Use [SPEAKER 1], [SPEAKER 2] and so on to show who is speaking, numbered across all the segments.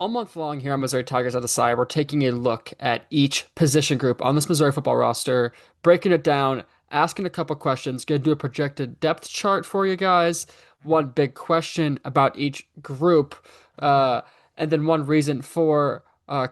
[SPEAKER 1] All month long here on Missouri Tigers on the Side, we're taking a look at each position group on this Missouri football roster, breaking it down, asking a couple questions, gonna do a projected depth chart for you guys, one big question about each group, uh, and then one reason for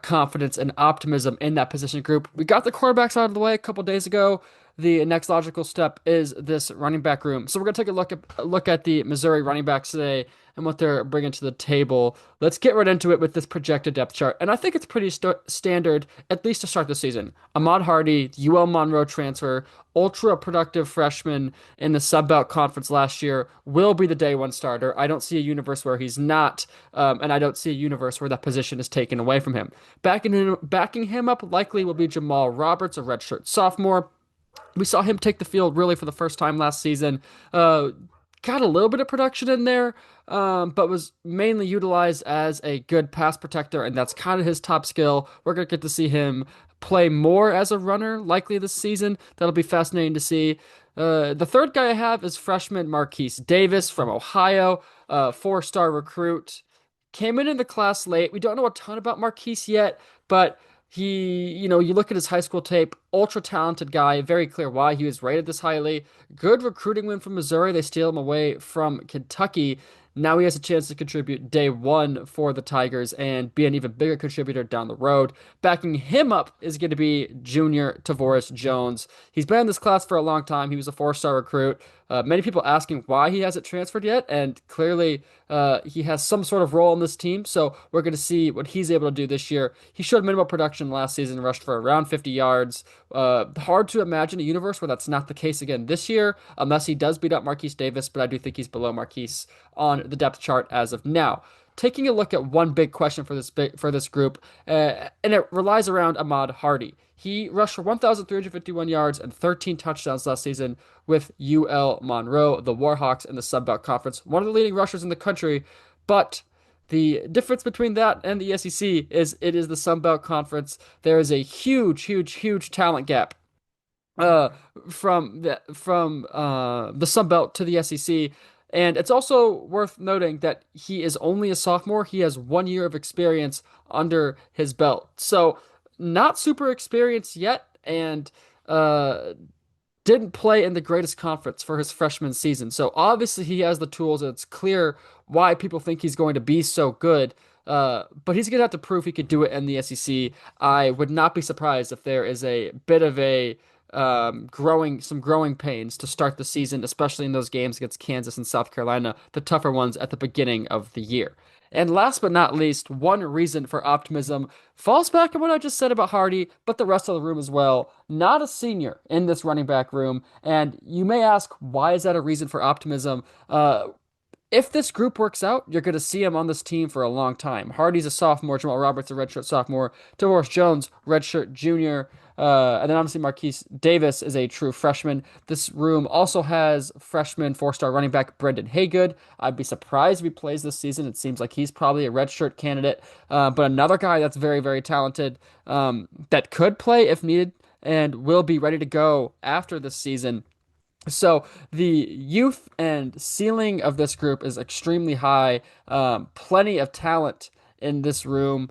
[SPEAKER 1] confidence and optimism in that position group. We got the quarterbacks out of the way a couple days ago. The next logical step is this running back room. So we're gonna take a look at the Missouri running backs today and what they're bringing to the table. Let's get right into it with this projected depth chart. And I think it's pretty standard, at least to start the season. Ahmad Hardy, UL Monroe transfer, ultra productive freshman in the Sun Belt Conference last year, will be the day one starter. I don't see a universe where he's not, and I don't see a universe where that position is taken away from him. Backing him up likely will be Jamal Roberts, a redshirt sophomore. We saw him take the field really for the first time last season. Got a little bit of production in there, but was mainly utilized as a good pass protector, and that's kind of his top skill. We're going to get to see him play more as a runner likely this season. That'll be fascinating to see. The third guy I have is freshman Marquise Davis from Ohio, four-star recruit. Came in the class late. We don't know a ton about Marquise yet, but you look at his high school tape, ultra talented guy, very clear why he was rated this highly. Good recruiting win from Missouri. They steal him away from Kentucky. Now he has a chance to contribute day one for the Tigers and be an even bigger contributor down the road. Backing him up is going to be junior Tavoris Jones. He's been in this class for a long time. He was a four-star recruit. Many people asking why he hasn't transferred yet, and clearly he has some sort of role in this team. So we're going to see what he's able to do this year. He showed minimal production last season, rushed for around 50 yards. Hard to imagine a universe where that's not the case again this year, unless he does beat up Marquise Davis, but I do think he's below Marquise on the depth chart as of now. Taking a look at one big question for this group, and it relies around Ahmad Hardy. He rushed for 1,351 yards and 13 touchdowns last season with UL Monroe, the Warhawks in the Sun Belt Conference, one of the leading rushers in the country. But the difference between that and the SEC is it is the Sun Belt Conference. There is a huge, huge, huge talent gap uh, from the Sun Belt to the SEC. And it's also worth noting that he is only a sophomore. He has 1 year of experience under his belt. So not super experienced yet, and uh, didn't play in the greatest conference for his freshman season. So obviously he has the tools, and it's clear why people think he's going to be so good. But he's going to have to prove he could do it in the SEC. I would not be surprised if there is a bit of a growing pains to start the season, especially in those games against Kansas and South Carolina, the tougher ones at the beginning of the year. And last but not least, one reason for optimism falls back on what I just said about Hardy, but the rest of the room as well. Not a senior in this running back room, and you may ask, why is that a reason for optimism? If this group works out, you're going to see him on this team for a long time. Hardy's a sophomore, Jamal Roberts a redshirt sophomore, Tavoris Jones redshirt junior, and then obviously Marquise Davis is a true freshman. This room also has freshman four-star running back Brendan Haygood. I'd be surprised if he plays this season. It seems like he's probably a redshirt candidate, but another guy that's very, very talented that could play if needed and will be ready to go after this season. So the youth and ceiling of this group is extremely high. Plenty of talent in this room,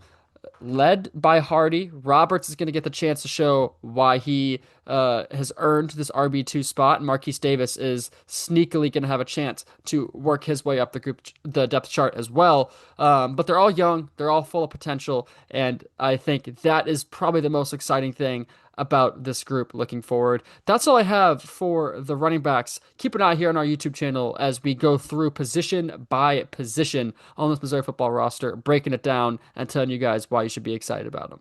[SPEAKER 1] led by Hardy. Roberts is going to get the chance to show why he has earned this RB2 spot, and Marquise Davis is sneakily going to have a chance to work his way up the depth chart as well. But they're all young, they're all full of potential, and I think that is probably the most exciting thing about this group looking forward. That's all I have for the running backs. Keep an eye here on our YouTube channel as we go through position by position on this Missouri football roster, breaking it down and telling you guys why you should be excited about them.